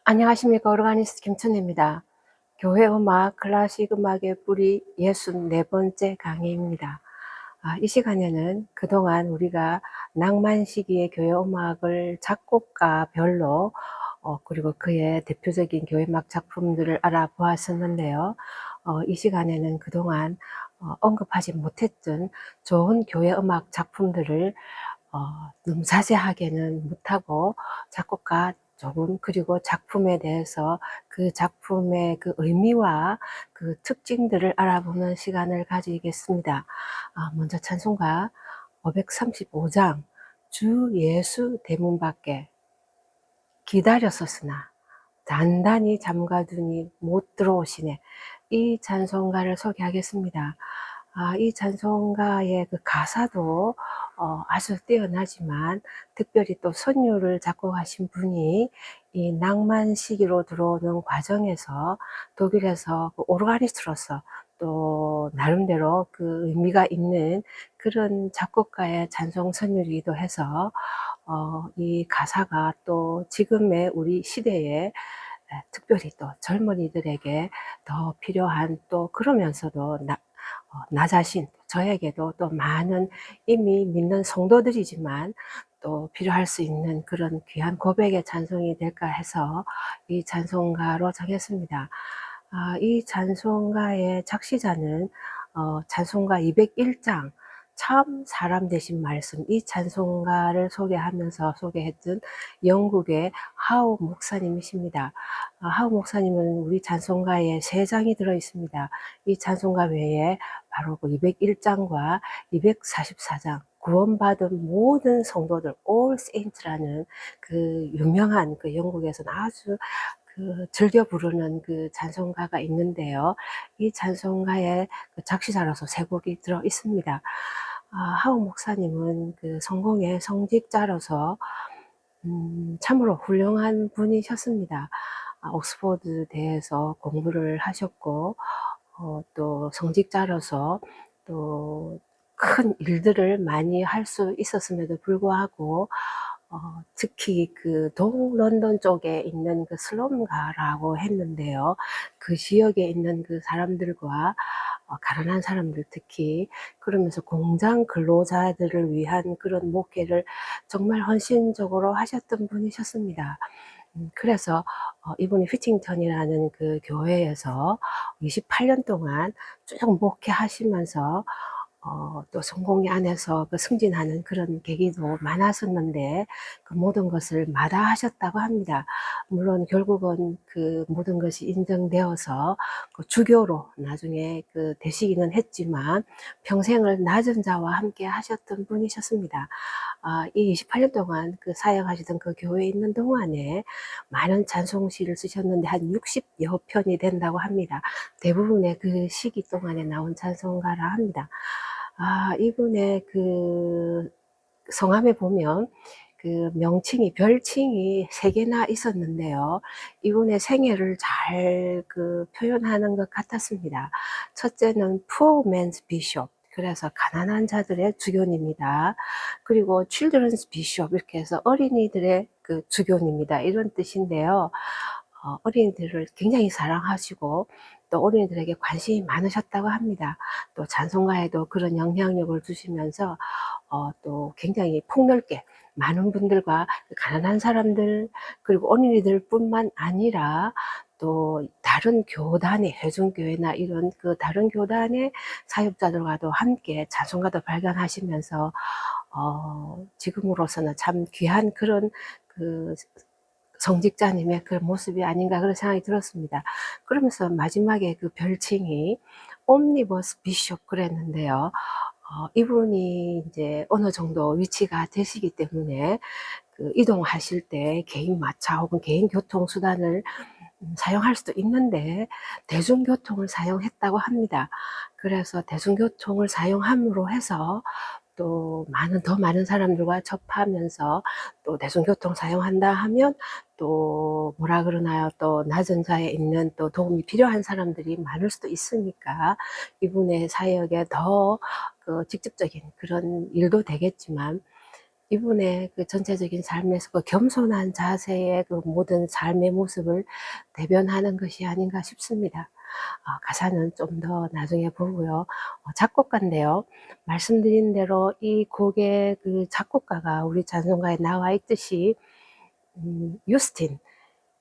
안녕하십니까. 오르가니스트 김천혜입니다. 교회 음악, 클래식 음악의 뿌리 64번째 강의입니다. 이 시간에는 그동안 우리가 낭만 시기의 교회 음악을 작곡가별로 그리고 그의 대표적인 교회 음악 작품들을 알아보았었는데요. 이 시간에는 그동안 언급하지 못했던 좋은 교회 음악 작품들을 너무 자세하게는 못하고 작곡가 조금, 그리고 작품에 대해서 그 작품의 그 의미와 그 특징들을 알아보는 시간을 가지겠습니다. 먼저 찬송가 535장 주 예수 대문 밖에 기다렸었으나 단단히 잠가두니 못 들어오시네. 이 찬송가를 소개하겠습니다. 이 찬송가의 그 가사도 아주 뛰어나지만 특별히 또 선율을 작곡하신 분이 이 낭만 시기로 들어오는 과정에서 독일에서 그 오르가니스트로서 또 나름대로 그 의미가 있는 그런 작곡가의 찬송 선율이기도 해서 이 가사가 또 지금의 우리 시대에 특별히 또 젊은이들에게 더 필요한, 또 그러면서도 나 자신, 저에게도 또 많은 이미 믿는 성도들이지만 또 필요할 수 있는 그런 귀한 고백의 찬송이 될까 해서 이 찬송가로 정했습니다. 이 찬송가의 작시자는 찬송가 201장 참 사람 되신 말씀, 이 찬송가를 소개하면서 소개했던 영국의 하우 목사님이십니다. 하우 목사님은 우리 찬송가에 3장이 들어있습니다. 이 찬송가 외에 바로 그 201장과 244장, 구원받은 모든 성도들, All Saints라는 그 유명한 그 영국에서는 아주 그 즐겨 부르는 그 찬송가가 있는데요. 이 찬송가에 그 작시자로서 3곡이 들어 있습니다. 하우 목사님은 그 성공의 성직자로서 참으로 훌륭한 분이셨습니다. 옥스퍼드 대에서 공부를 하셨고 또 성직자로서 또 큰 일들을 많이 할 수 있었음에도 불구하고 특히 그 동런던 쪽에 있는 그 슬럼가라고 했는데요. 그 지역에 있는 그 사람들과 가난한 사람들, 특히 그러면서 공장 근로자들을 위한 그런 목회를 정말 헌신적으로 하셨던 분이셨습니다. 그래서 이분이 휘팅턴이라는 그 교회에서 28년 동안 쭉 목회하시면서 또 성공의 안에서 그 승진하는 그런 계기도 많았었는데 그 모든 것을 마다하셨다고 합니다. 물론 결국은 그 모든 것이 인정되어서 그 주교로 나중에 그 되시기는 했지만 평생을 낮은 자와 함께 하셨던 분이셨습니다. 이 28년 동안 그 사역하시던 그 교회에 있는 동안에 많은 찬송시를 쓰셨는데 한 60여 편이 된다고 합니다. 대부분의 그 시기 동안에 나온 찬송가라 합니다. 이분의 그 성함에 보면 그 명칭이, 별칭이 3개나 있었는데요. 이분의 생애를 잘 그 표현하는 것 같았습니다. 첫째는 Poor Man's Bishop. 그래서 가난한 자들의 주교입니다. 그리고 Children's Bishop, 이렇게 해서 어린이들의 그 주교입니다. 이런 뜻인데요. 어린이들을 굉장히 사랑하시고 또 어린이들에게 관심이 많으셨다고 합니다. 또 찬송가에도 그런 영향력을 주시면서 또 굉장히 폭넓게 많은 분들과 가난한 사람들, 그리고 어린이들뿐만 아니라 또 다른 교단의, 회중교회나 이런 그 다른 교단의 사역자들과도 함께 찬송가도 발견하시면서 지금으로서는 참 귀한 그런 그 성직자님의 그 모습이 아닌가 그런 생각이 들었습니다. 그러면서 마지막에 그 별칭이 옴니버스 비숍 그랬는데요. 이분이 이제 어느 정도 위치가 되시기 때문에 그 이동하실 때 개인 마차 혹은 개인 교통수단을 사용할 수도 있는데 대중교통을 사용했다고 합니다. 그래서 대중교통을 사용함으로 해서 또 더 많은 사람들과 접하면서 또 대중교통 사용한다 하면 또 뭐라 그러나요? 또 낮은 자에 있는 또 도움이 필요한 사람들이 많을 수도 있으니까 이분의 사역에 더 그 직접적인 그런 일도 되겠지만 이분의 그 전체적인 삶에서 그 겸손한 자세의 그 모든 삶의 모습을 대변하는 것이 아닌가 싶습니다. 가사는 좀 더 나중에 보고요. 작곡가인데요. 말씀드린 대로 이 곡의 그 작곡가가 우리 찬송가에 나와 있듯이 유스틴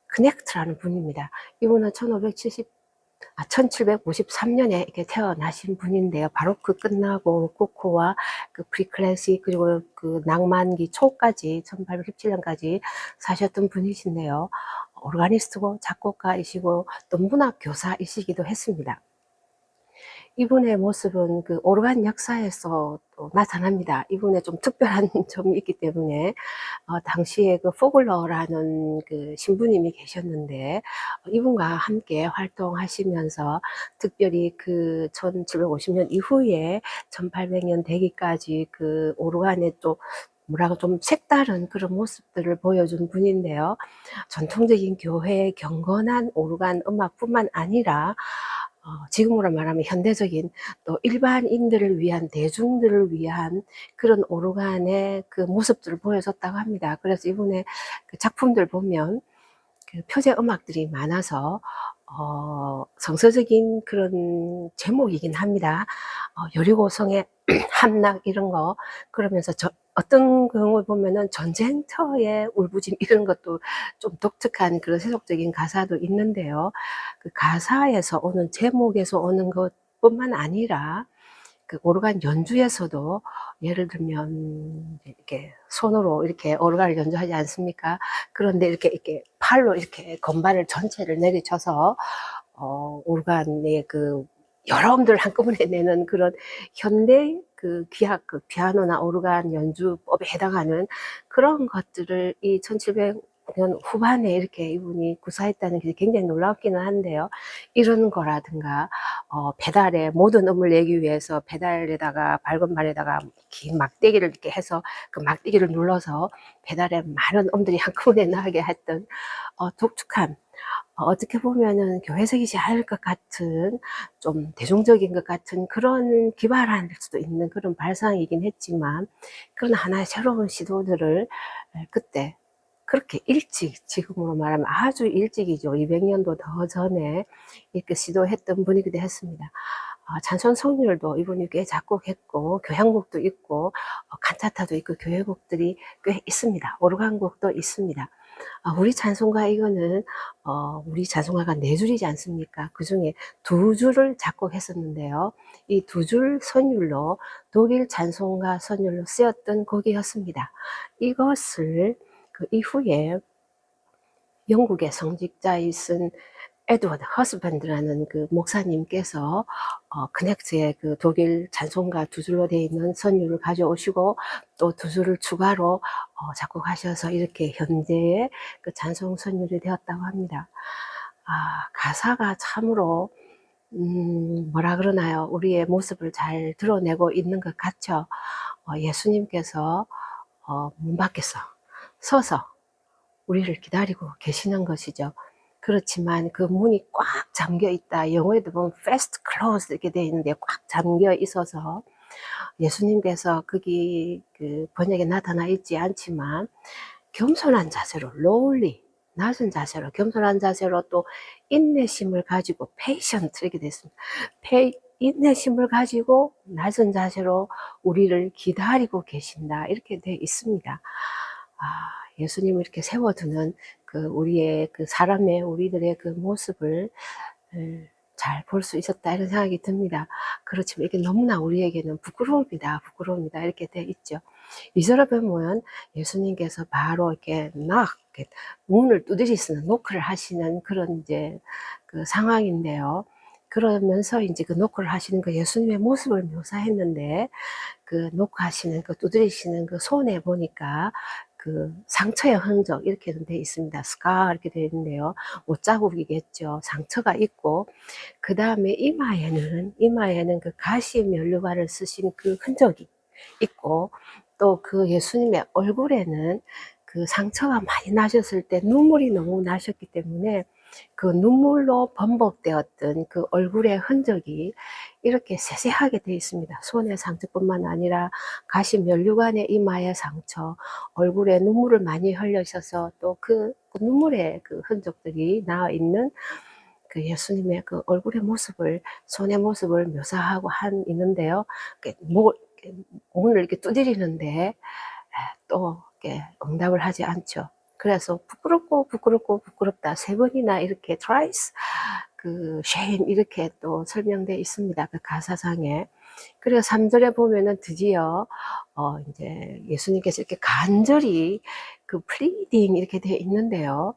크넥트라는 분입니다. 이분은 1753년에 이렇게 태어나신 분인데요. 바로크 끝나고 로코코와 그 프리클래식 그리고 그 낭만기 초까지 1817년까지 사셨던 분이신데요. 오르가니스트고 작곡가이시고 또 문학 교사이시기도 했습니다. 이분의 모습은 그 오르간 역사에서 또 나타납니다. 이분의 좀 특별한 점이 있기 때문에 당시에 그 포글러라는 그 신부님이 계셨는데 이분과 함께 활동하시면서 특별히 그 1750년 이후에 1800년 되기까지 그 오르간의 또 뭐라고 좀 색다른 그런 모습들을 보여준 분인데요. 전통적인 교회의 경건한 오르간 음악뿐만 아니라 지금으로 말하면 현대적인 또 일반인들을 위한 대중들을 위한 그런 오르간의 그 모습들을 보여줬다고 합니다. 그래서 이분의 그 작품들 보면 그 표제 음악들이 많아서 성서적인 그런 제목이긴 합니다. 여리고성의 함락 이런 거 그러면서 어떤 경우에 보면은 전쟁터의 울부짖 이런 것도 좀 독특한 그런 세속적인 가사도 있는데요. 그 가사에서 오는 제목에서 오는 것뿐만 아니라 그 오르간 연주에서도 예를 들면 이렇게 손으로 이렇게 오르간을 연주하지 않습니까? 그런데 이렇게 팔로 이렇게 건반을 전체를 내리쳐서 오르간의 그 여러 음들을 한꺼번에 내는 그런 현대 그 기악, 그 피아노나 오르간 연주법에 해당하는 그런 것들을 이 1700년 후반에 이렇게 이분이 구사했다는 게 굉장히 놀랍기는 한데요. 이런 거라든가, 페달에 모든 음을 내기 위해서 페달에다가 밝은 발에다가 긴 막대기를 이렇게 해서 그 막대기를 눌러서 페달에 많은 음들이 한꺼번에 나게 했던 독특한 어떻게 보면은 교회적이지 않을 것 같은 좀 대중적인 것 같은 그런 기발할 수도 있는 그런 발상이긴 했지만 그런 하나의 새로운 시도들을 그때 그렇게 일찍 지금으로 말하면 아주 일찍이죠. 200년도 더 전에 이렇게 시도했던 분이기도 했습니다. 찬송 성률도 이분이 꽤 작곡했고 교향곡도 있고 칸타타도 있고 교회곡들이 꽤 있습니다. 오르간곡도 있습니다. 우리 찬송가 이거는 우리 찬송가가 4줄이지 않습니까? 그 중에 2줄을 작곡했었는데요. 이 2줄 선율로 독일 찬송가 선율로 쓰였던 곡이었습니다. 이것을 그 이후에 영국의 성직자이신 에드워드 허스밴드라는 그 목사님께서 크넥트의 그 독일 찬송가 2줄로 되어 있는 선율을 가져오시고 또 2줄을 추가로 작곡하셔서 이렇게 현재의 그 찬송 선율이 되었다고 합니다. 가사가 참으로 뭐라 그러나요? 우리의 모습을 잘 드러내고 있는 것 같죠. 예수님께서 문 밖에서 서서 우리를 기다리고 계시는 것이죠. 그렇지만 그 문이 꽉 잠겨 있다. 영어에도 보면 fast closed 이렇게 되어 있는데 꽉 잠겨 있어서 예수님께서 거기 그 번역에 나타나 있지 않지만 겸손한 자세로 lowly 낮은 자세로 겸손한 자세로 또 인내심을 가지고 patient 이렇게 됐습니다. 인내심을 가지고 낮은 자세로 우리를 기다리고 계신다 이렇게 되어 있습니다. 예수님을 이렇게 세워두는 그 우리의 그 사람의 우리들의 그 모습을 잘 볼 수 있었다 이런 생각이 듭니다. 그렇지만 이게 너무나 우리에게는 부끄러웁니다. 이렇게 돼 있죠. 2절에 보면 예수님께서 바로 이렇게 이렇게 문을 두드리시는 노크를 하시는 그런 이제 그 상황인데요. 그러면서 이제 그 노크를 하시는 그 예수님의 모습을 묘사했는데 그 노크하시는 그 두드리시는 그 손에 보니까 그 상처의 흔적 이렇게 돼 있습니다. 스카 이렇게 되어 있는데요. 옷자국이겠죠. 상처가 있고 그 다음에 이마에는 그 가시 면류관을 쓰신 그 흔적이 있고 또 그 예수님의 얼굴에는 그 상처가 많이 나셨을 때 눈물이 너무 나셨기 때문에 그 눈물로 범벅되었던 그 얼굴의 흔적이 이렇게 세세하게 되어 있습니다. 손의 상처뿐만 아니라 가시 면류관의 이마의 상처, 얼굴에 눈물을 많이 흘리셔서 또 그 눈물의 그 흔적들이 나와 있는 그 예수님의 그 얼굴의 모습을, 손의 모습을 묘사하고 있는데요. 문을 이렇게 두드리는데 또 이렇게 응답을 하지 않죠. 그래서 부끄럽다 3번이나 이렇게 twice 그 shame 이렇게 또 설명되어 있습니다. 그 가사상에. 그리고 3절에 보면은 드디어 이제 예수님께서 이렇게 간절히 그 pleading 이렇게 되어 있는데요.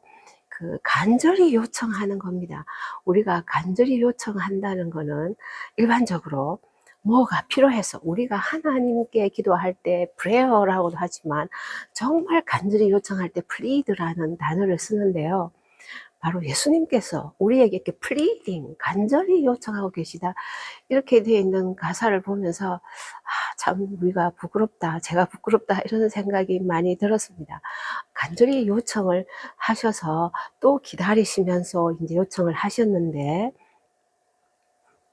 그 간절히 요청하는 겁니다. 우리가 간절히 요청한다는 거는 일반적으로 뭐가 필요해서 우리가 하나님께 기도할 때 prayer라고도 하지만 정말 간절히 요청할 때 plead라는 단어를 쓰는데요. 바로 예수님께서 우리에게 이렇게 pleading, 간절히 요청하고 계시다. 이렇게 되어 있는 가사를 보면서 참 우리가 부끄럽다, 제가 부끄럽다 이런 생각이 많이 들었습니다. 간절히 요청을 하셔서 또 기다리시면서 이제 요청을 하셨는데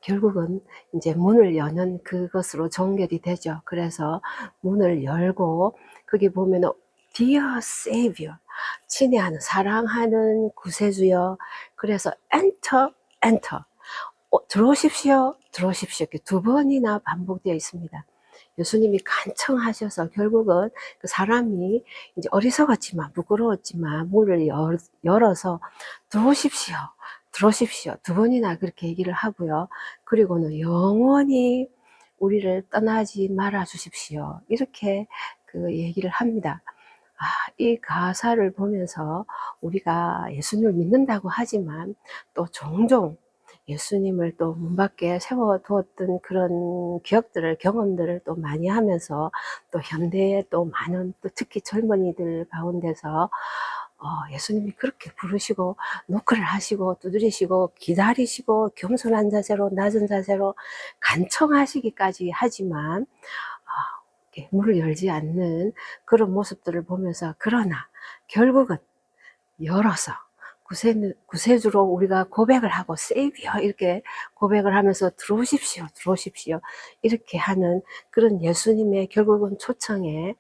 결국은 이제 문을 여는 그것으로 종결이 되죠. 그래서 문을 열고 거기 보면은 Dear Savior, 친애하는 사랑하는 구세주여. 그래서 Enter, Enter. 들어오십시오, 들어오십시오. 이렇게 2번이나 반복되어 있습니다. 예수님이 간청하셔서 결국은 그 사람이 이제 어리석었지만 부끄러웠지만 문을 열어서 들어오십시오, 들어오십시오. 2번이나 그렇게 얘기를 하고요. 그리고는 영원히 우리를 떠나지 말아 주십시오. 이렇게 그 얘기를 합니다. 이 가사를 보면서 우리가 예수님을 믿는다고 하지만 또 종종 예수님을 또 문 밖에 세워두었던 그런 기억들을, 경험들을 또 많이 하면서 또 현대에 또 많은 또 특히 젊은이들 가운데서 예수님이 그렇게 부르시고 노크를 하시고 두드리시고 기다리시고 겸손한 자세로 낮은 자세로 간청하시기까지 하지만 문을 열지 않는 그런 모습들을 보면서 그러나 결국은 열어서 구세주로 우리가 고백을 하고 세이비어 이렇게 고백을 하면서 들어오십시오, 들어오십시오 이렇게 하는 그런 예수님의 결국은 초청에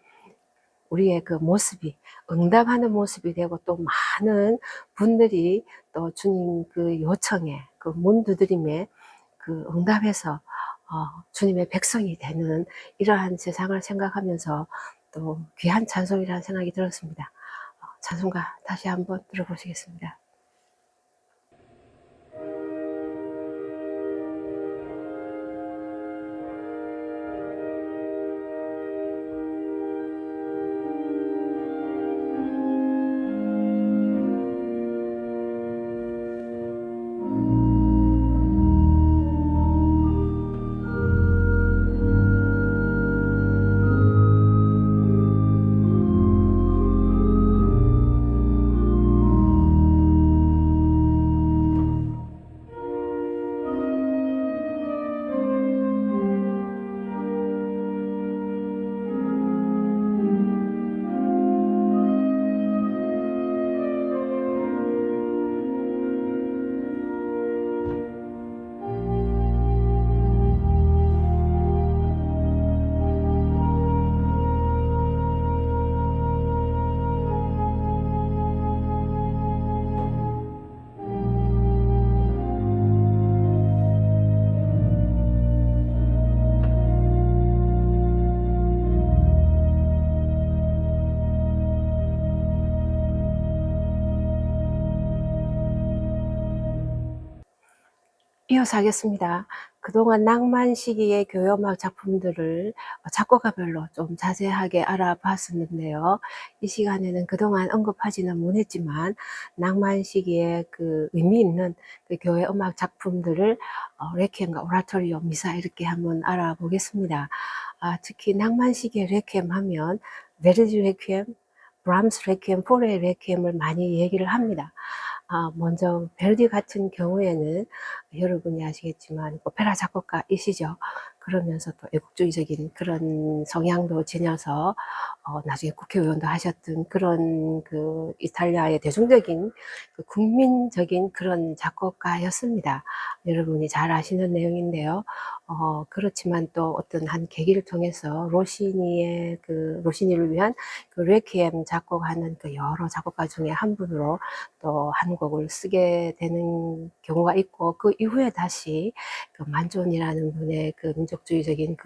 우리의 그 모습이 응답하는 모습이 되고 또 많은 분들이 또 주님 그 요청에 그 문 두드림에 그 응답해서 주님의 백성이 되는 이러한 세상을 생각하면서 또 귀한 찬송이라는 생각이 들었습니다. 찬송가 다시 한번 들어보시겠습니다. 이어서 하겠습니다. 그동안 낭만 시기의 교회음악 작품들을 작곡가별로 좀 자세하게 알아봤었는데요. 이 시간에는 그동안 언급하지는 못했지만 낭만 시기의 그 의미 있는 그 교회음악 작품들을 레퀴엠과 오라토리오, 미사 이렇게 한번 알아보겠습니다. 특히 낭만 시기의 레퀴엠 하면 베르디 레퀴엠, 브람스 레퀴엠, 포레 레퀴엠을 많이 얘기를 합니다. 먼저 베르디 같은 경우에는 여러분이 아시겠지만 오페라 작곡가이시죠. 그러면서 또 애국주의적인 그런 성향도 지녀서 나중에 국회의원도 하셨던 그런 그 이탈리아의 대중적인 그 국민적인 그런 작곡가였습니다. 여러분이 잘 아시는 내용인데요. 그렇지만 또 어떤 한 계기를 통해서 로시니를 위한 그 레퀴엠 작곡하는 그 여러 작곡가 중에 한 분으로 또 한 곡을 쓰게 되는 경우가 있고, 그 이후에 다시 그 만존이라는 분의 그 민족주의적인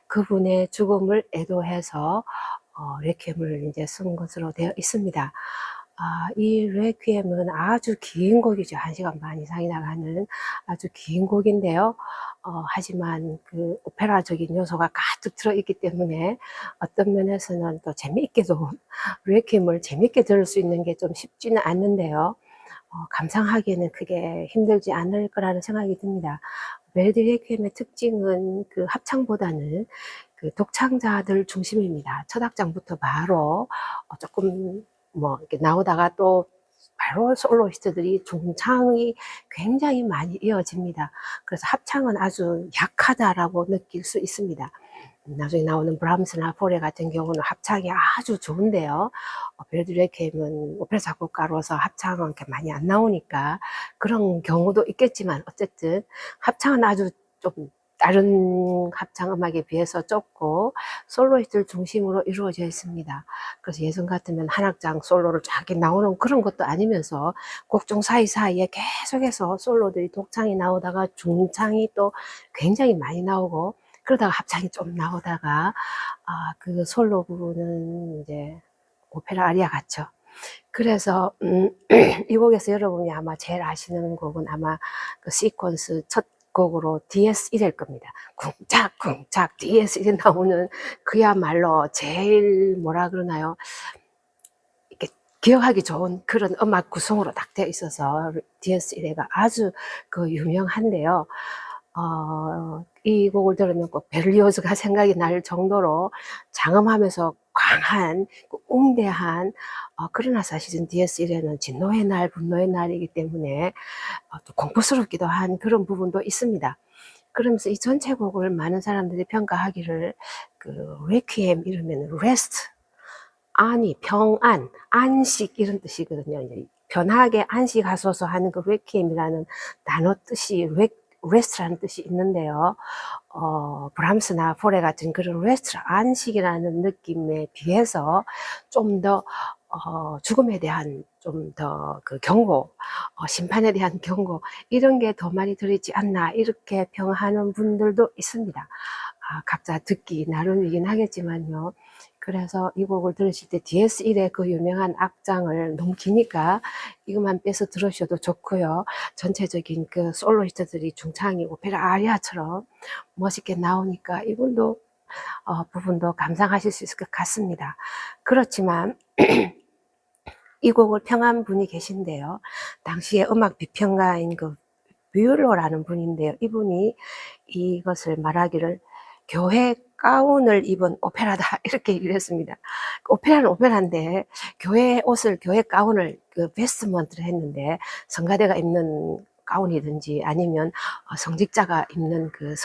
그분의 죽음을 애도해서 레퀴엠을 이제 쓴 것으로 되어 있습니다. 이 레퀴엠은 아주 긴 곡이죠. 1시간 반 이상이 나가는 아주 긴 곡인데요. 하지만 그 오페라적인 요소가 가득 들어있기 때문에 어떤 면에서는 또 재미있게도 레퀴엠을 재미있게 들을 수 있는 게 좀 쉽지는 않는데요. 감상하기에는 크게 힘들지 않을 거라는 생각이 듭니다. 벨디 레퀴엠의 특징은 그 합창보다는 그 독창자들 중심입니다. 첫 악장부터 바로 조금 뭐 이렇게 나오다가 또 바로 솔로이스트들이 중창이 굉장히 많이 이어집니다. 그래서 합창은 아주 약하다라고 느낄 수 있습니다. 나중에 나오는 브람스나 포레 같은 경우는 합창이 아주 좋은데요. 벨디 레퀴엠은 오페라 작곡가로서 합창은 이렇게 많이 안 나오니까 그런 경우도 있겠지만, 어쨌든 합창은 아주 좀 다른 합창 음악에 비해서 좁고 솔로이스트를 중심으로 이루어져 있습니다. 그래서 예전 같으면 한 악장 솔로를 쫙 나오는 그런 것도 아니면서 곡중 사이사이에 계속해서 솔로들이 독창이 나오다가 중창이 또 굉장히 많이 나오고, 그러다가 합창이 좀 나오다가 그 솔로 부분은 이제 오페라 아리아 같죠. 그래서 이 곡에서 여러분이 아마 제일 아시는 곡은 아마 그 시퀀스 첫 곡으로 DS1일 겁니다. 쿵짝 쿵짝 DS1이 나오는 그야말로 제일 뭐라 그러나요? 이렇게 기억하기 좋은 그런 음악 구성으로 딱 되어 있어서 DS1가 아주 그 유명한데요. 이 곡을 들으면 꼭 베를리오즈가 생각이 날 정도로 장엄하면서 강한, 웅대한, 그러나 사실은 DS1에는 진노의 날, 분노의 날이기 때문에 또 공포스럽기도 한 그런 부분도 있습니다. 그러면서 이 전체 곡을 많은 사람들이 평가하기를 그 레퀴엠 이러면 레스트, 안이 평안, 안식 이런 뜻이거든요. 이제 편하게 안식하소서 하는 그 레퀴엠이라는 단어 뜻이 레스트라는 뜻이 있는데요. 브람스나 포레 같은 그런 레스트, 안식이라는 느낌에 비해서 좀 더 죽음에 대한 좀 더 그 경고, 심판에 대한 경고, 이런 게 더 많이 들어있지 않나, 이렇게 평하는 분들도 있습니다. 각자 듣기 나름이긴 하겠지만요. 그래서 이 곡을 들으실 때 DS1의 그 유명한 악장을 너무 기니까 이것만 빼서 들으셔도 좋고요. 전체적인 그 솔로이스트들이 중창이 오페라 아리아처럼 멋있게 나오니까 이분도 부분도 감상하실 수 있을 것 같습니다. 그렇지만 이 곡을 평한 분이 계신데요. 당시에 음악 비평가인 그 뷰로라는 분인데요. 이분이 이것을 말하기를 교회 가운을 입은 오페라다 이렇게 얘기를 했습니다. 오페라는 오페라인데 교회 옷을, 교회 가운을 그 베스트먼트를 했는데, 성가대가 입는 가운이든지 아니면 성직자가 입는 그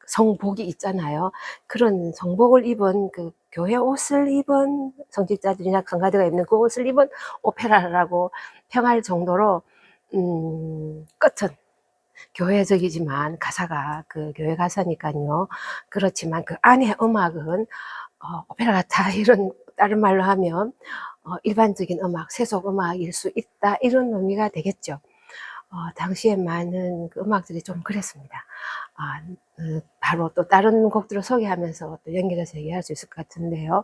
성복이 있잖아요. 그런 성복을 입은 그 교회 옷을 입은 성직자들이나 성가대가 입는 그 옷을 입은 오페라라고 평할 정도로 끝은 교회적이지만 가사가 그 교회 가사니까요. 그렇지만 그 안에 음악은 오페라 같아, 이런, 다른 말로 하면 일반적인 음악, 세속 음악일 수 있다, 이런 의미가 되겠죠. 당시에 많은 그 음악들이 좀 그랬습니다. 바로 또 다른 곡들을 소개하면서 또 연결해서 얘기할 수 있을 것 같은데요.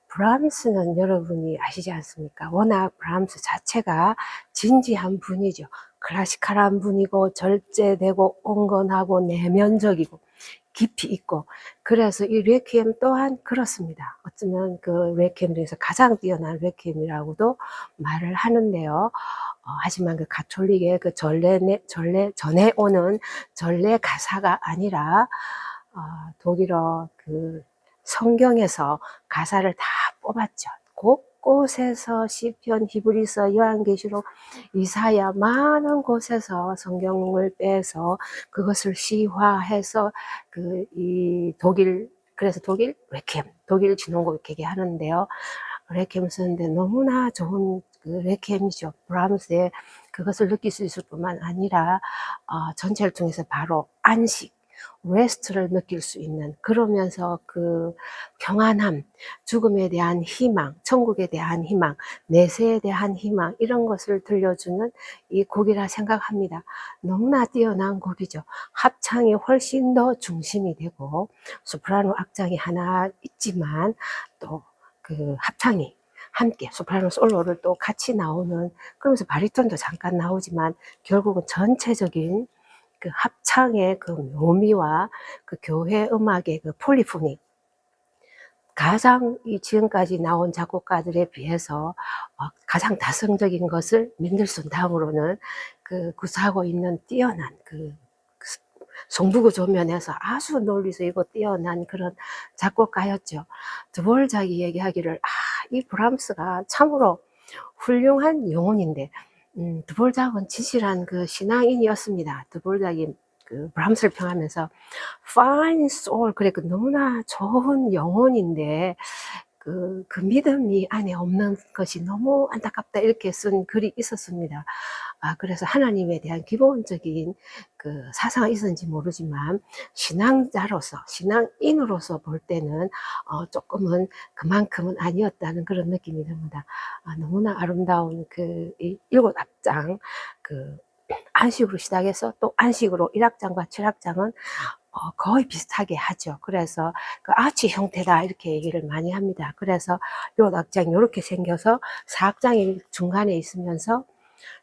브람스는 여러분이 아시지 않습니까? 워낙 브람스 자체가 진지한 분이죠. 클래시컬한 분이고 절제되고 온건하고 내면적이고 깊이 있고, 그래서 이 레퀴엠 또한 그렇습니다. 어쩌면 그 레퀴엠 중에서 가장 뛰어난 레퀴엠이라고도 말을 하는데요. 하지만 그 가톨릭의 그 전에 오는 전래 가사가 아니라 독일어 그 성경에서 가사를 다 뽑았죠. 곡, 곳곳에서 시편, 히브리서, 요한계시록, 이사야 많은 곳에서 성경을 빼서 그것을 시화해서 이 독일, 그래서 독일 레퀴엠, 독일 진홍곡 이렇게 하는데요. 레퀴엠 쓰는데 너무나 좋은 그 레퀴엠이죠. 브람스의 그것을 느낄 수 있을 뿐만 아니라 전체를 통해서 바로 안식, 레스트를 느낄 수 있는, 그러면서 그 평안함, 죽음에 대한 희망, 천국에 대한 희망, 내세에 대한 희망, 이런 것을 들려주는 이 곡이라 생각합니다. 너무나 뛰어난 곡이죠. 합창이 훨씬 더 중심이 되고 소프라노 악장이 하나 있지만 또 그 합창이 함께 소프라노 솔로를 또 같이 나오는, 그러면서 바리톤도 잠깐 나오지만 결국은 전체적인 그 합창의 그 묘미와 그 교회 음악의 그 폴리포닉, 가장 이 지금까지 나온 작곡가들에 비해서 가장 다성적인 것을 맨델슨 다음으로는 그 구사하고 있는 뛰어난 그 송부구조 면에서 아주 논리적이고 뛰어난 그런 작곡가였죠. 드보르작이 얘기하기를 이 브람스가 참으로 훌륭한 영혼인데, 드보르작은 진실한 그 신앙인이었습니다. 드보르작이 그 브람스를 평하면서 fine soul, 그래, 그 너무나 좋은 영혼인데 그 믿음이 안에 없는 것이 너무 안타깝다, 이렇게 쓴 글이 있었습니다. 그래서 하나님에 대한 기본적인 그 사상이 있었는지 모르지만 신앙자로서, 신앙인으로서 볼 때는 조금은 그만큼은 아니었다는 그런 느낌이 듭니다. 너무나 아름다운 그 일곱 악장, 그 안식으로 시작해서 또 안식으로 1악장과 7악장은 거의 비슷하게 하죠. 그래서 그 아치 형태다, 이렇게 얘기를 많이 합니다. 그래서 요 악장이 이렇게 생겨서 4악장이 중간에 있으면서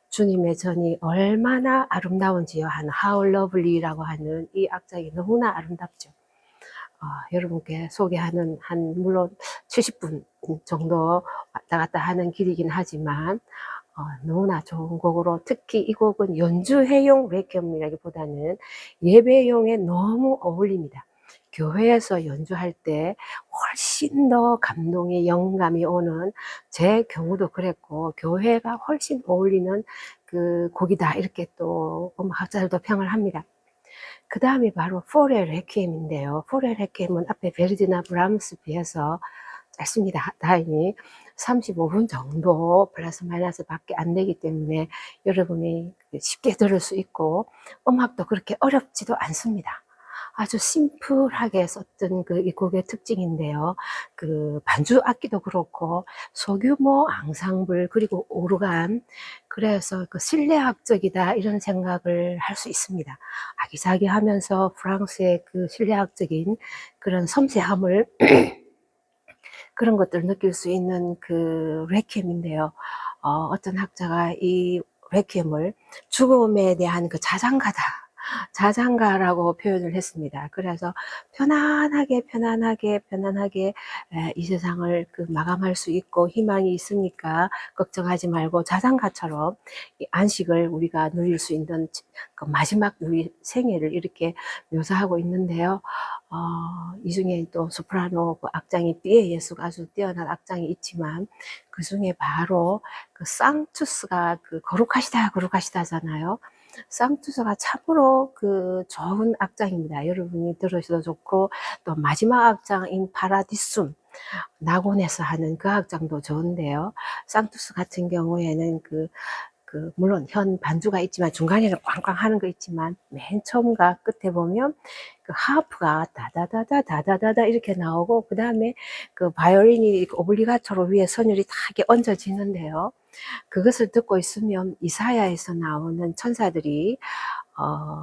주님의 전이 얼마나 아름다운지요 하는 How Lovely라고 하는 이 악장이 너무나 아름답죠. 여러분께 소개하는 물론 70분 정도 왔다 갔다 하는 길이긴 하지만 너무나 좋은 곡으로, 특히 이 곡은 연주회용 레퀴엠이라기보다는 예배용에 너무 어울립니다. 교회에서 연주할 때 훨씬 더 감동의 영감이 오는, 제 경우도 그랬고 교회가 훨씬 어울리는 그 곡이다, 이렇게 또 음악학자들도 평을 합니다. 그 다음이 바로 포레 레퀴엠인데요. 포레 레퀴엠은 앞에 베르디나 브람스 비해서 짧습니다. 다행히 35분 정도 플러스 마이너스 밖에 안 되기 때문에 여러분이 쉽게 들을 수 있고 음악도 그렇게 어렵지도 않습니다. 아주 심플하게 썼던 이 곡의 특징인데요. 그 반주 악기도 그렇고 소규모 앙상블, 그리고 오르간, 그래서 그 실내악적이다, 이런 생각을 할 수 있습니다. 아기자기하면서 프랑스의 그 실내악적인 그런 섬세함을 그런 것들을 느낄 수 있는 그 레퀴엠인데요. 어떤 학자가 이 레퀴엠을 죽음에 대한 그 자장가라고 표현을 했습니다. 그래서 편안하게 이 세상을 그 마감할 수 있고 희망이 있으니까 걱정하지 말고 자장가처럼 이 안식을 우리가 누릴 수 있는 그 마지막 우리 생애를 이렇게 묘사하고 있는데요. 이 중에 또 소프라노 그 악장이 띠에 예수가 아주 뛰어난 악장이 있지만 그 중에 바로 그 상투스가 그 거룩하시다잖아요. 상투스가 참으로 그 좋은 악장입니다. 여러분이 들으셔도 좋고, 또 마지막 악장인 파라디숨, 낙원에서 하는 그 악장도 좋은데요. 상투스 같은 경우에는 물론 현 반주가 있지만 중간에는 꽝꽝 하는 거 있지만 맨 처음과 끝에 보면 그 하프가 다다다다 이렇게 나오고, 그 다음에 그 바이올린이 오블리가토로 위에 선율이 다 이렇게 얹어지는데요. 그것을 듣고 있으면 이사야에서 나오는 천사들이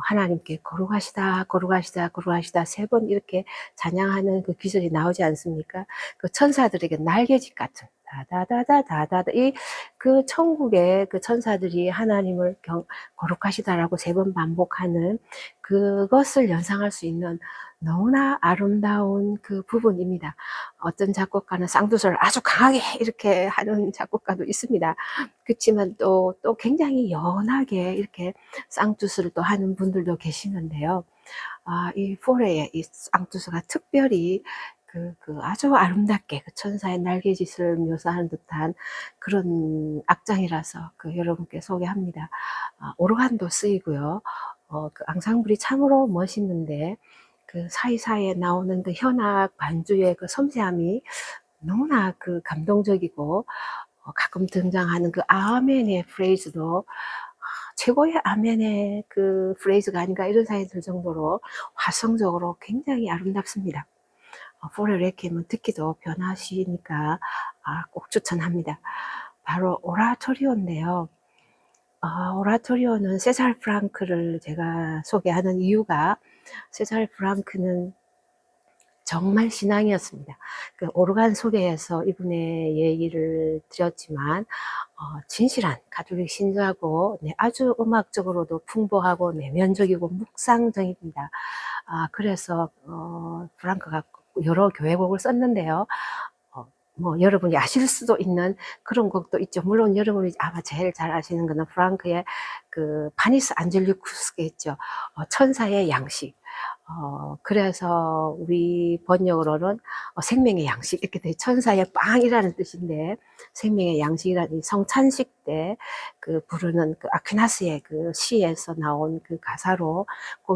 하나님께 거룩하시다 3번 이렇게 찬양하는 그 기절이 나오지 않습니까? 그 천사들에게 날개짓 같은 다다다다 이 그 천국의 그 천사들이 하나님을 거룩하시다라고 3번 반복하는 그것을 연상할 수 있는 너무나 아름다운 그 부분입니다. 어떤 작곡가는 쌍두소를 아주 강하게 이렇게 하는 작곡가도 있습니다. 그렇지만 또 굉장히 연하게 이렇게 쌍두스를 또 하는 분들도 계시는데요. 이 포레의 이 쌍두스가 특별히 그 아주 아름답게 그 천사의 날개짓을 묘사하는 듯한 그런 악장이라서 여러분께 소개합니다. 오르간도 쓰이고요. 그 앙상블이 참으로 멋있는데 그 사이사이에 나오는 그 현악 반주의 그 섬세함이 너무나 그 감동적이고, 가끔 등장하는 그 아멘의 프레이즈도 최고의 아멘의 그 프레이즈가 아닌가 이런 생각이 들 정도로 화성적으로 굉장히 아름답습니다. 포레 레퀴엠은 듣기도 변하시니까 꼭 추천합니다. 바로 오라토리오인데요. 오라토리오는 세살 프랑크를 제가 소개하는 이유가, 세살 프랑크는 정말 신앙이었습니다. 그 오르간 소개에서 이분의 얘기를 드렸지만 진실한 가톨릭 신자고, 아주 음악적으로도 풍부하고 내면적이고 묵상적입니다. 그래서 프랑크가 여러 교회곡을 썼는데요. 뭐 여러분이 아실 수도 있는 그런 곡도 있죠. 물론 여러분이 아마 제일 잘 아시는 거는 프랑크의 그 파니스 안젤리쿠스가 있죠. 천사의 양식. 그래서 우리 번역으로는 생명의 양식 이렇게 돼, 천사의 빵이라는 뜻인데 생명의 양식이라는 성찬식 때 그 부르는 그 아퀴나스의 그 시에서 나온 그 가사로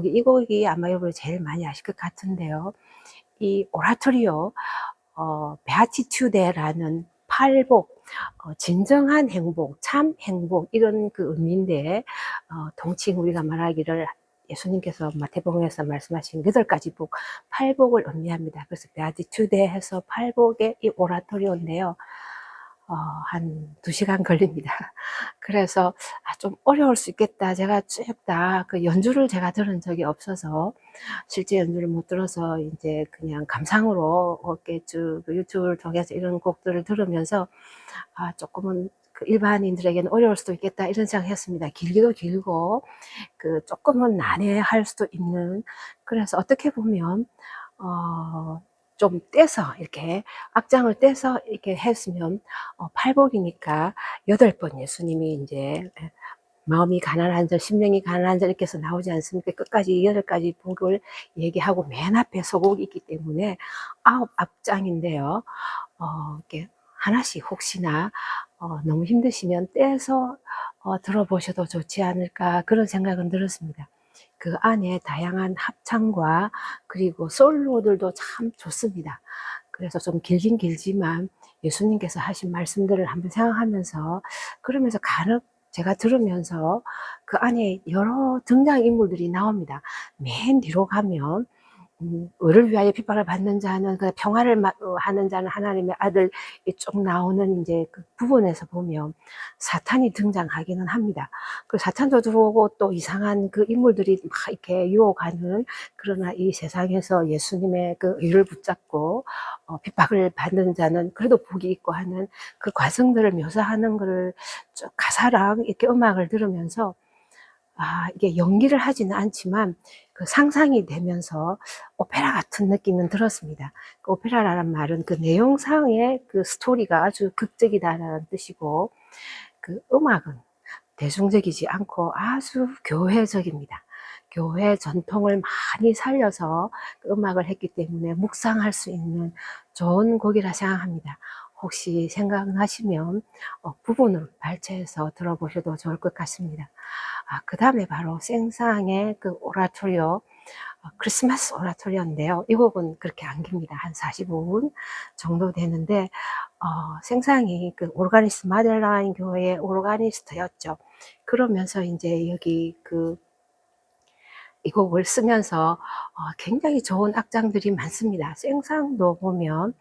이 곡이 아마 여러분이 제일 많이 아실 것 같은데요. 이 오라토리오 베아티튜데라는 팔복, 진정한 행복, 참 행복 이런 그 의미인데, 동칭 우리가 말하기를 예수님께서 마태복음에서 말씀하신 8가지 복, 팔복을 의미합니다. 그래서 베아티튜데 해서 팔복의 이 오라토리오인데요. 한 2시간 걸립니다. 그래서 좀 어려울 수 있겠다. 제가 쭉 다 그 연주를 제가 들은 적이 없어서, 실제 연주를 못 들어서 이제 그냥 감상으로 이렇게 쭉 유튜브를 통해서 이런 곡들을 들으면서 조금은 그 일반인들에게는 어려울 수도 있겠다 이런 생각했습니다. 길기도 길고 조금은 난해할 수도 있는, 그래서 어떻게 보면 좀 떼서 이렇게 악장을 떼서 이렇게 했으면 팔복이니까 8번 예수님이 이제 마음이 가난한 자, 심령이 가난한 자 이렇게 해서 나오지 않습니까? 끝까지 8가지 복을 얘기하고 맨 앞에 소곡이 있기 때문에 9악장인데요. 이렇게 하나씩 혹시나 너무 힘드시면 떼서 들어보셔도 좋지 않을까 그런 생각은 들었습니다. 그 안에 다양한 합창과 그리고 솔로들도 참 좋습니다. 그래서 좀 길긴 길지만 예수님께서 하신 말씀들을 한번 생각하면서, 그러면서 간혹 제가 들으면서 그 안에 여러 등장인물들이 나옵니다. 맨 뒤로 가면 의를 위하여 핍박을 받는 자는 그 평화를 하는 자는 하나님의 아들, 이쪽 나오는 이제 그 부분에서 보면 사탄이 등장하기는 합니다. 그 사탄도 들어오고 또 이상한 그 인물들이 막 이렇게 유혹하는, 그러나 이 세상에서 예수님의 그 의를 붙잡고 핍박을 받는 자는 그래도 복이 있고 하는 그 과정들을 묘사하는 거를 가사랑 이렇게 음악을 들으면서 이게 연기를 하지는 않지만 그 상상이 되면서 오페라 같은 느낌은 들었습니다. 그 오페라라는 말은 그 내용상의 그 스토리가 아주 극적이다라는 뜻이고, 그 음악은 대중적이지 않고 아주 교회적입니다. 교회 전통을 많이 살려서 그 음악을 했기 때문에 묵상할 수 있는 좋은 곡이라 생각합니다. 혹시 생각나시면 부분을 발췌해서 들어보셔도 좋을 것 같습니다. 그 다음에 바로 생상의 그 오라토리오, 크리스마스 오라토리오인데요. 이 곡은 그렇게 안 깁니다. 한 45분 정도 되는데, 생상이 그 오르가니스트 마델라인 교회의 오르가니스트였죠. 그러면서 이제 여기 이 곡을 쓰면서 굉장히 좋은 악장들이 많습니다. 생상도 보면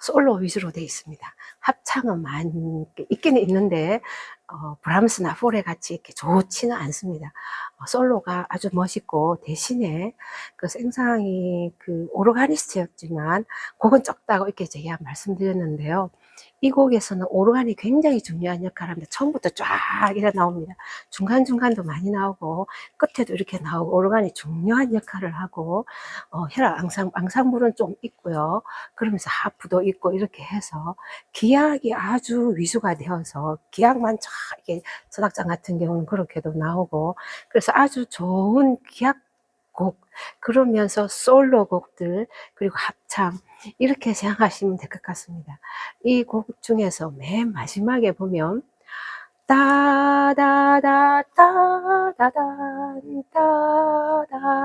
솔로 위주로 되어 있습니다. 합창은 많이 있기는 있는데 브람스나 포레 같이 이렇게 좋지는 않습니다. 솔로가 아주 멋있고, 대신에 그 생상이 그 오르가니스트였지만 곡은 적다고 이렇게 제가 말씀드렸는데요. 이 곡에서는 오르간이 굉장히 중요한 역할을 합니다. 처음부터 쫙 이렇게 나옵니다. 중간중간도 많이 나오고 끝에도 이렇게 나오고, 오르간이 중요한 역할을 하고, 혈압 앙상블은 좀 있고요. 그러면서 하프도 있고 이렇게 해서 기악이 아주 위주가 되어서 기악만 쫙 이렇게, 선악장 같은 경우는 그렇게도 나오고, 그래서 아주 좋은 기악 곡, 그러면서 솔로 곡들, 그리고 합창, 이렇게 생각하시면 될 것 같습니다. 이 곡 중에서 맨 마지막에 보면 따다다 따다단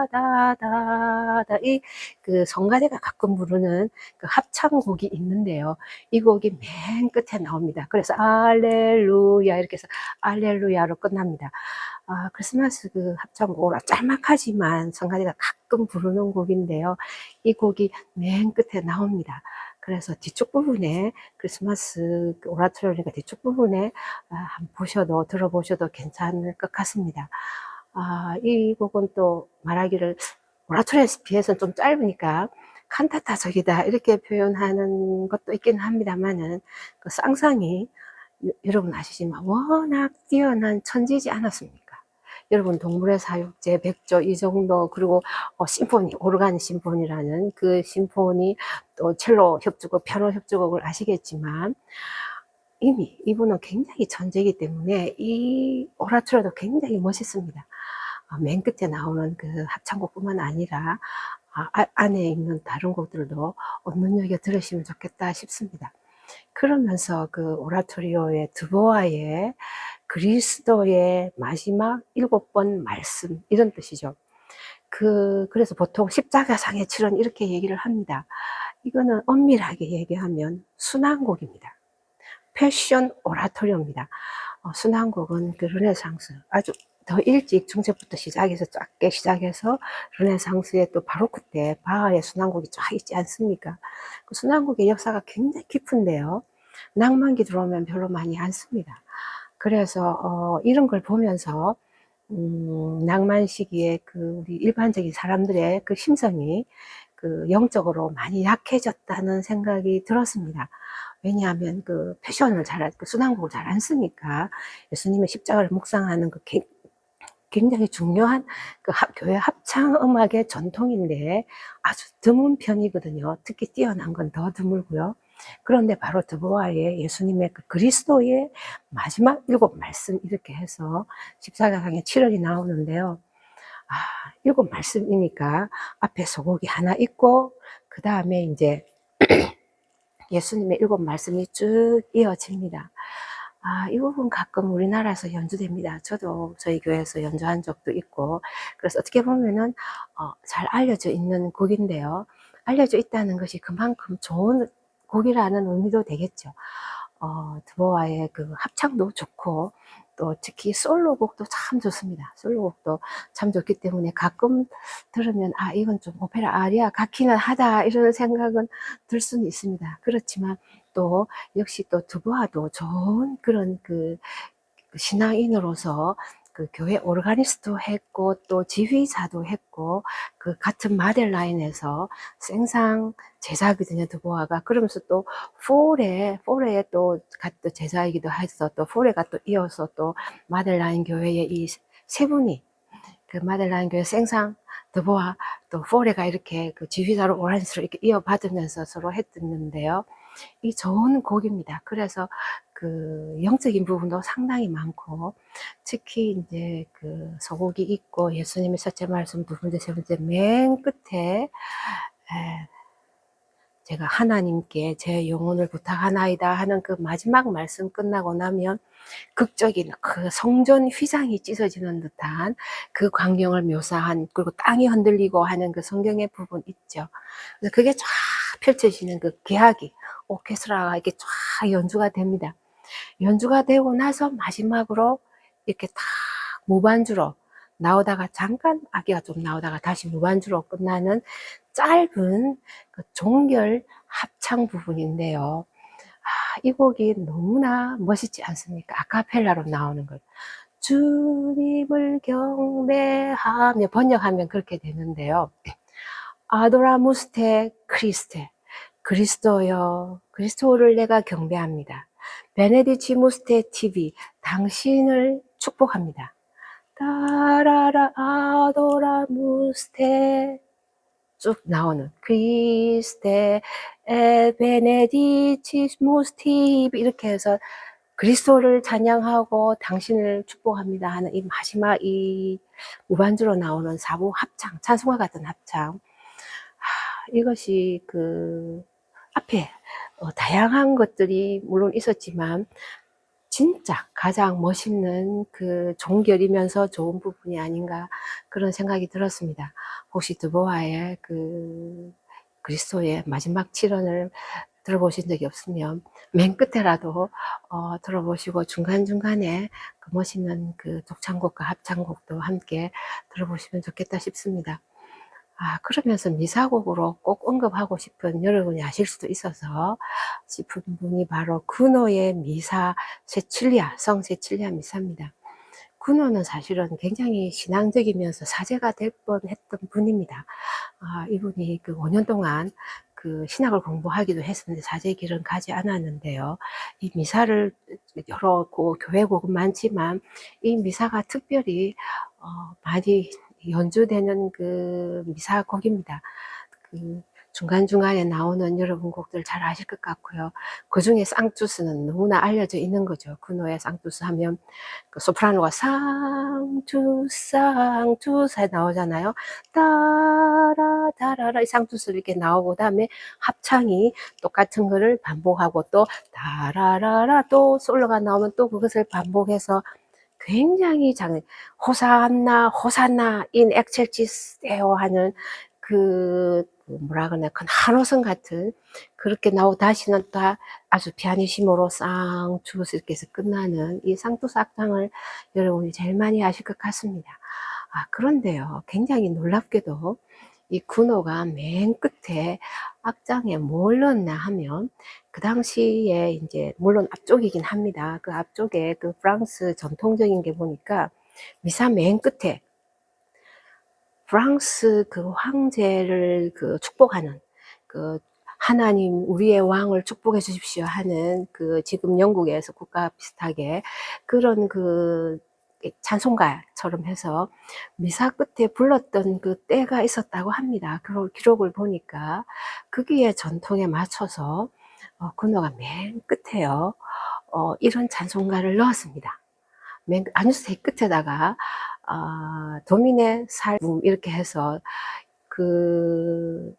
따다다다다, 이 그 성가대가 가끔 부르는 그 합창곡이 있는데요. 이 곡이 맨 끝에 나옵니다. 그래서 알렐루야 이렇게 해서 알렐루야로 끝납니다. 크리스마스 그 합창곡, 짤막하지만 성가대가 가끔 부르는 곡인데요. 이 곡이 맨 끝에 나옵니다. 그래서 뒤쪽 부분에 크리스마스 오라토리오니까 뒤쪽 부분에 한번 보셔도 들어보셔도 괜찮을 것 같습니다. 이 곡은 또 말하기를 오라토리오에 비해서는 좀 짧으니까 칸타타적이다 이렇게 표현하는 것도 있긴 합니다만은 그 쌍쌍이 여러분 아시지만 워낙 뛰어난 천재지 않았습니까? 여러분 동물의 사육제, 백조 이 정도, 그리고 심포니, 오르간 심포니라는 그 심포니, 또 첼로 협주곡, 피아노 협주곡을 아시겠지만 이미 이분은 굉장히 천재이기 때문에 이 오라토리오도 굉장히 멋있습니다. 맨 끝에 나오는 그 합창곡뿐만 아니라 안에 있는 다른 곡들도 눈여겨 들으시면 좋겠다 싶습니다. 그러면서 그 오라토리오의 드보아의 그리스도의 마지막 7번 말씀, 이런 뜻이죠. 그래서 보통 십자가상의 출현 이렇게 얘기를 합니다. 이거는 엄밀하게 얘기하면 순환곡입니다. 패션 오라토리오입니다. 순환곡은 그 르네상스, 아주 더 일찍 중세부터 시작해서 작게 시작해서 르네상스의 또 바로크 때 바하의 순환곡이 쫙 있지 않습니까? 그 순환곡의 역사가 굉장히 깊은데요. 낭만기 들어오면 별로 많이 안 씁니다. 그래서 이런 걸 보면서 낭만 시기에 그 우리 일반적인 사람들의 그 심성이 그 영적으로 많이 약해졌다는 생각이 들었습니다. 왜냐하면 그 패션을 그 순환곡을 잘 안 쓰니까 예수님의 십자가를 묵상하는 그 굉장히 중요한 그 교회 합창 음악의 전통인데 아주 드문 편이거든요. 특히 뛰어난 건 더 드물고요. 그런데 바로 드보아의 예수님의 그 그리스도의 마지막 7말씀 이렇게 해서 십자가상의 7월이 나오는데요. 7말씀이니까 앞에 소곡이 하나 있고 그 다음에 이제 예수님의 7말씀이 쭉 이어집니다. 이 부분 가끔 우리나라에서 연주됩니다. 저도 저희 교회에서 연주한 적도 있고, 그래서 어떻게 보면은 잘 알려져 있는 곡인데요. 알려져 있다는 것이 그만큼 좋은 곡이라는 의미도 되겠죠. 드보아의 그 합창도 좋고, 또 특히 솔로곡도 참 좋습니다. 솔로곡도 참 좋기 때문에 가끔 들으면 이건 좀 오페라 아리아 같기는 하다 이런 생각은 들 수는 있습니다. 그렇지만 또 역시 또 드보아도 좋은 그런 그 신앙인으로서 그 교회 오르가니스트도 했고 또 지휘자도 했고 그 같은 마델라인에서 생상 제자거든요, 드보아가. 그러면서 또 포레에 또 같은 제자이기도 해서 또 포레가 또 이어서 또 마델라인 교회의 이 세 분이 그 마델라인 교회 생상 드보아 또 포레가 이렇게 그 지휘자로 오르가니스트로 이렇게 이어받으면서 서로 했었는데요. 이 좋은 곡입니다. 그래서 그 영적인 부분도 상당히 많고, 특히 이제 그 서곡이 있고 예수님의 첫째 말씀, 두 번째, 세 번째 맨 끝에 제가 하나님께 제 영혼을 부탁하나이다 하는 그 마지막 말씀 끝나고 나면 극적인 그 성전 휘장이 찢어지는 듯한 그 광경을 묘사한, 그리고 땅이 흔들리고 하는 그 성경의 부분 있죠. 그래서 그게 쫙 펼쳐지는 그 계하기, 오케스트라가 이렇게 쫙 연주가 됩니다. 연주가 되고 나서 마지막으로 이렇게 딱 무반주로 나오다가 잠깐 악기가 좀 나오다가 다시 무반주로 끝나는 짧은 그 종결 합창 부분인데요. 이 곡이 너무나 멋있지 않습니까? 아카펠라로 나오는 걸. 주님을 경배하며, 번역하면 그렇게 되는데요. 아도라무스테 크리스테, 그리스도여, 그리스도를 내가 경배합니다. 베네디치무스테 TV, 당신을 축복합니다. 따라라 아도라무스테, 쭉 나오는 크리스테 베네디치무스 TV, 이렇게 해서 그리스도를 찬양하고 당신을 축복합니다 하는 이 마지막 이 무반주로 나오는 4부 합창, 찬송과 같은 합창. 이것이 그 앞에 다양한 것들이 물론 있었지만 진짜 가장 멋있는 그 종결이면서 좋은 부분이 아닌가 그런 생각이 들었습니다. 혹시 드보아의 그 그리스도의 마지막 칠언을 들어보신 적이 없으면 맨 끝에라도 들어보시고 중간중간에 그 멋있는 그 독창곡과 합창곡도 함께 들어보시면 좋겠다 싶습니다. 그러면서 미사곡으로 꼭 언급하고 싶은 여러분이 아실 수도 있어서 싶은 분이 바로 구노의 미사 세칠리아, 성 세칠리아 미사입니다. 구노는 사실은 굉장히 신앙적이면서 사제가 될 뻔했던 분입니다. 이분이 그 5년 동안 그 신학을 공부하기도 했었는데 사제의 길은 가지 않았는데요. 이 미사를 여러 교회곡은 많지만 이 미사가 특별히 많이 연주되는 그 미사곡입니다. 그 중간중간에 나오는 여러분 곡들 잘 아실 것 같고요. 그 중에 쌍투스는 너무나 알려져 있는 거죠. 구노의 쌍투스 하면 그 소프라노가 쌍투스 나오잖아요. 따라 따라라 이 쌍투스 이렇게 나오고 그다음에 합창이 똑같은 거를 반복하고 또 따라라라 또 솔로가 나오면 또 그것을 반복해서 굉장히 호산나 호산나 인 엑셀시스테오 하는 그 뭐라 그러나 큰 한호성 같은 그렇게 나오고 다시는 또 아주 피아니시모로 쌍투스 이렇게 해서 끝나는 이 쌍투스 악장을 여러분이 제일 많이 아실 것 같습니다. 그런데요, 굉장히 놀랍게도 이 군호가 맨 끝에 악장에 뭘 넣었나 하면 그 당시에 이제 물론 앞쪽이긴 합니다. 그 앞쪽에 그 프랑스 전통적인 게 보니까 미사 맨 끝에 프랑스 그 황제를 그 축복하는 그 하나님 우리의 왕을 축복해 주십시오 하는 그 지금 영국에서 국가 비슷하게 그런 그 찬송가처럼 해서 미사 끝에 불렀던 그 때가 있었다고 합니다. 그 기록을 보니까 거기에 전통에 맞춰서 군호가 맨 끝에요. 이런 찬송가를 넣었습니다. 아주 제 끝에다가 도민의 삶 이렇게 해서 그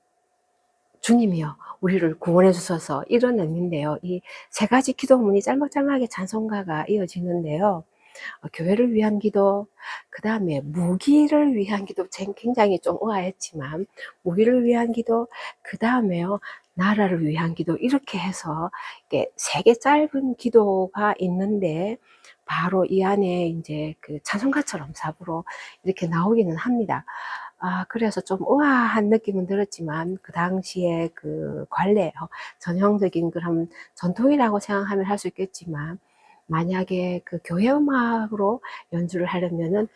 주님이여 우리를 구원해 주소서 이런 의미인데요. 이 세 가지 기도문이 짤막짤막하게 찬송가가 이어지는데요. 교회를 위한 기도, 그 다음에 무기를 위한 기도, 굉장히 좀 우아했지만 무기를 위한 기도, 그 다음에요 나라를 위한 기도 이렇게 해서 이게 세 개 짧은 기도가 있는데 바로 이 안에 이제 그 찬송가처럼 사부로 이렇게 나오기는 합니다. 그래서 좀 우아한 느낌은 들었지만 그 당시에 그 관례, 전형적인 그런 전통이라고 생각하면 할 수 있겠지만 만약에 그 교회 음악으로 연주를 하려면은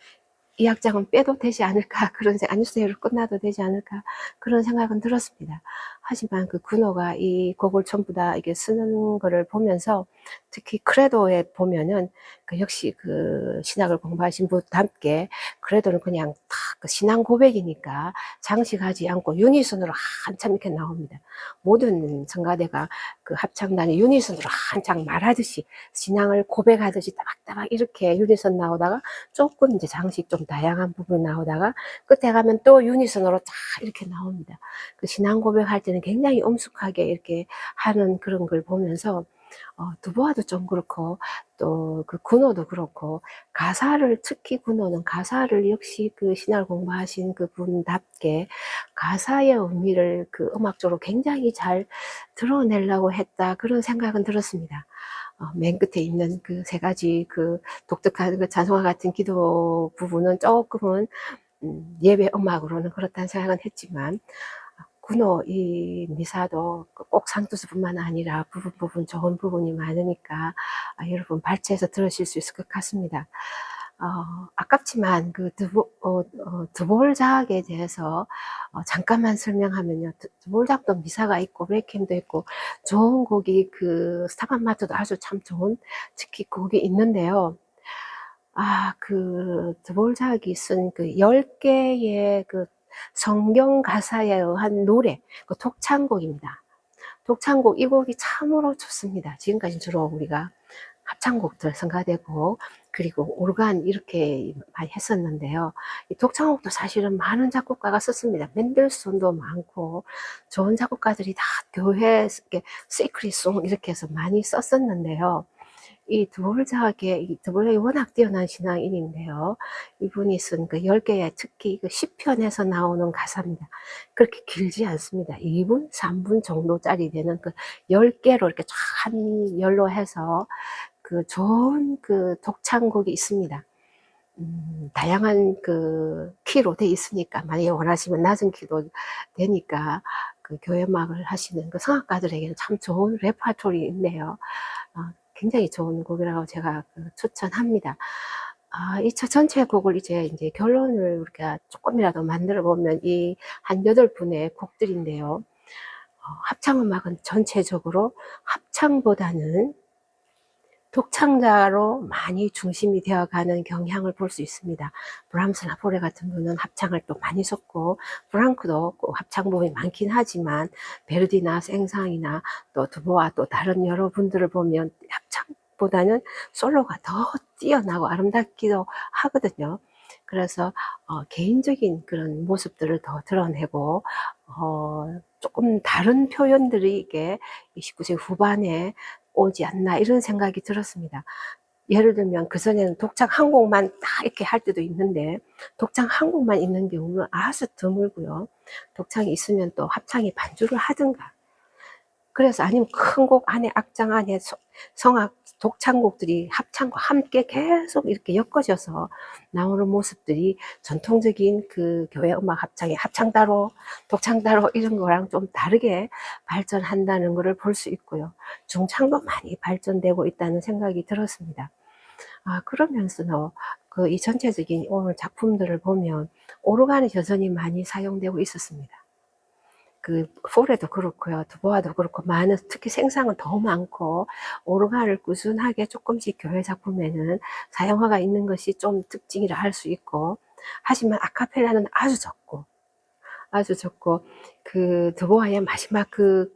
이 악장은 빼도 되지 않을까 그런 안뉴스테이로 끝나도 되지 않을까 그런 생각은 들었습니다. 하지만 그 군호가 이 곡을 전부 다 이게 쓰는 거를 보면서 특히 크레도에 보면은 그 역시 그 신학을 공부하신 분답게 크레도는 그냥 다 그 신앙 고백이니까 장식하지 않고 유니손으로 한참 이렇게 나옵니다. 모든 성가대가 그 합창단이 유니손으로 한창 말하듯이 신앙을 고백하듯이 따박따박 이렇게 유니손 나오다가 조금 이제 장식 좀 다양한 부분 나오다가 끝에 가면 또 유니손으로 쫙 이렇게 나옵니다. 그 신앙 고백할 때는 굉장히 엄숙하게 이렇게 하는 그런 걸 보면서 두보아도 좀 그렇고 또 그 군호도 그렇고 가사를 특히 군호는 가사를 역시 그 신학을 공부하신 그 분답게 가사의 의미를 그 음악적으로 굉장히 잘 드러내려고 했다 그런 생각은 들었습니다. 맨 끝에 있는 그 세 가지 그 독특한 그 찬송과 같은 기도 부분은 조금은 예배 음악으로는 그렇다는 생각은 했지만 군호 이 미사도 꼭 상투스뿐만 아니라 부분 좋은 부분이 많으니까 여러분 발췌해서 들으실 수 있을 것 같습니다. 아깝지만 그 드볼작에 대해서 잠깐만 설명하면요. 드볼작도 미사가 있고 레퀴엠도 있고 좋은 곡이 그 스타반 마트도 아주 참 좋은 특히 곡이 있는데요. 그 드볼작이 쓴 그 10개의 그 성경 가사에 의한 노래, 그 독창곡입니다. 독창곡, 이 곡이 참으로 좋습니다. 지금까지 주로 우리가 합창곡들 성가대곡 그리고 오르간 이렇게 많이 했었는데요. 이 독창곡도 사실은 많은 작곡가가 썼습니다. 맨델손도 많고 좋은 작곡가들이 다 교회 시크릿송 이렇게 해서 많이 썼었는데요. 이 드보르작이 워낙 뛰어난 신앙인인데요. 이분이 쓴 그 10개의 특히 그 시편에서 나오는 가사입니다. 그렇게 길지 않습니다. 2분, 3분 정도짜리 되는 그 10개로 이렇게 쫙 한 열로 해서 그 좋은 그 독창곡이 있습니다. 다양한 그 키로 돼 있으니까 만약에 원하시면 낮은 키도 되니까 그 교회 음악을 하시는 그 성악가들에게는 참 좋은 레퍼토리인데요. 굉장히 좋은 곡이라고 제가 추천합니다. 이 전체 곡을 이제 결론을 우리가 조금이라도 만들어 보면 이 한 8분의 곡들인데요. 합창음악은 전체적으로 합창보다는 독창자로 많이 중심이 되어가는 경향을 볼 수 있습니다. 브람스나 포레 같은 분은 합창을 또 많이 썼고 프랑크도 합창 부분이 많긴 하지만 베르디나 생상이나 또 두보아 또 다른 여러분들을 보면 합창보다는 솔로가 더 뛰어나고 아름답기도 하거든요. 그래서 개인적인 그런 모습들을 더 드러내고 조금 다른 표현들이 이게 19세기 후반에 오지 않나 이런 생각이 들었습니다. 예를 들면 그전에는 독창 한 곡만 딱 이렇게 할 때도 있는데 독창 한 곡만 있는 경우는 아주 드물고요. 독창이 있으면 또 합창이 반주를 하든가 그래서 아니면 큰 곡 안에 악장 안에 성악 독창곡들이 합창과 함께 계속 이렇게 엮어져서 나오는 모습들이 전통적인 그 교회 음악 합창의 합창 따로 독창 따로 이런 거랑 좀 다르게 발전한다는 것을 볼 수 있고요. 중창도 많이 발전되고 있다는 생각이 들었습니다. 그러면서 이 전체적인 오늘 작품들을 보면 오르간이 여전히 많이 사용되고 있었습니다. 그 포레도 그렇고요. 두보아도 그렇고 특히 생상은 더 많고 오르간을 꾸준하게 조금씩 교회 작품에는 사용화가 있는 것이 좀 특징이라 할 수 있고 하지만 아카펠라는 아주 적고 그 드보아의 마지막 그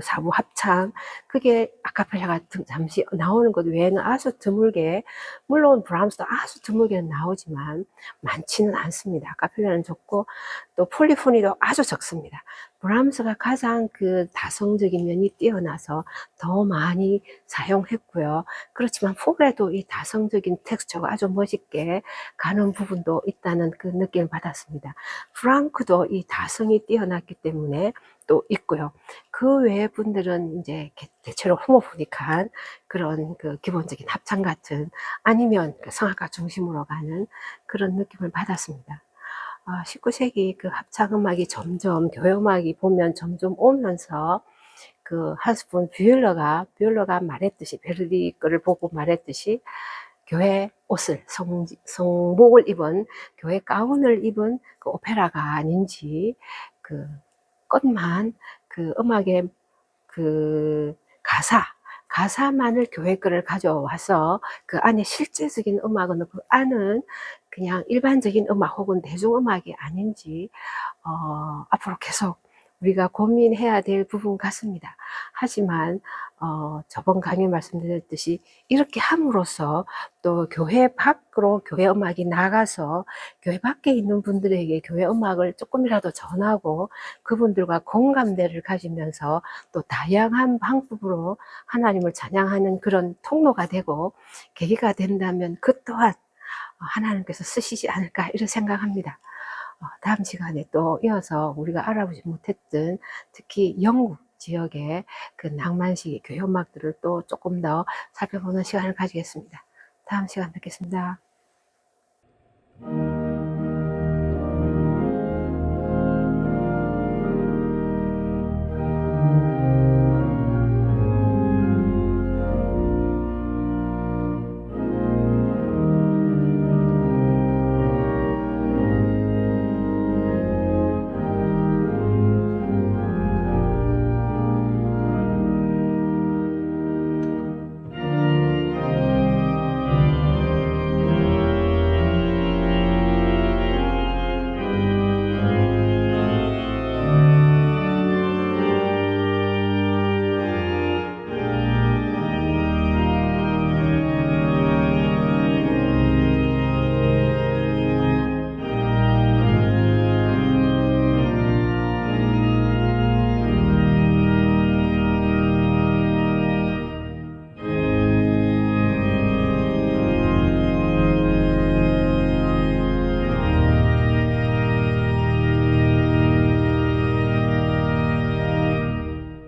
사부 합창 그게 아카펠라가 잠시 나오는 것 외에는 아주 드물게 물론 브람스도 아주 드물게는 나오지만 많지는 않습니다. 아카펠라는 적고 또 폴리포니도 아주 적습니다. 브람스가 가장 그 다성적인 면이 뛰어나서 더 많이 사용했고요. 그렇지만 포레도 이 다성적인 텍스처가 아주 멋있게 가는 부분도 있다는 그 느낌을 받았습니다. 프랑크도 이 다성이 뛰어났기 때문에 또 있고요. 그 외의 분들은 이제 대체로 호모포닉한 그런 그 기본적인 합창 같은 아니면 성악가 중심으로 가는 그런 느낌을 받았습니다. 19세기 그 합창음악이 점점 교회 음악이 보면 점점 오면서 그 한스 폰 뷰엘러가 말했듯이 베르디 거를 보고 말했듯이 교회 옷을 성복을 입은 교회 가운을 입은 그 오페라가 아닌지 그 것만 그 음악의 그 가사만을 교회 거를 가져와서 그 안에 실제적인 음악은 그 안은 그냥 일반적인 음악 혹은 대중음악이 아닌지 앞으로 계속 우리가 고민해야 될 부분 같습니다. 하지만 저번 강의 말씀드렸듯이 이렇게 함으로써 또 교회 밖으로 교회 음악이 나가서 교회 밖에 있는 분들에게 교회 음악을 조금이라도 전하고 그분들과 공감대를 가지면서 또 다양한 방법으로 하나님을 찬양하는 그런 통로가 되고 계기가 된다면 그 또한 하나님께서 쓰시지 않을까 이런 생각합니다. 다음 시간에 또 이어서 우리가 알아보지 못했던 특히 영국 지역의 그 낭만식 교회 음악들을 또 조금 더 살펴보는 시간을 가지겠습니다. 다음 시간 뵙겠습니다.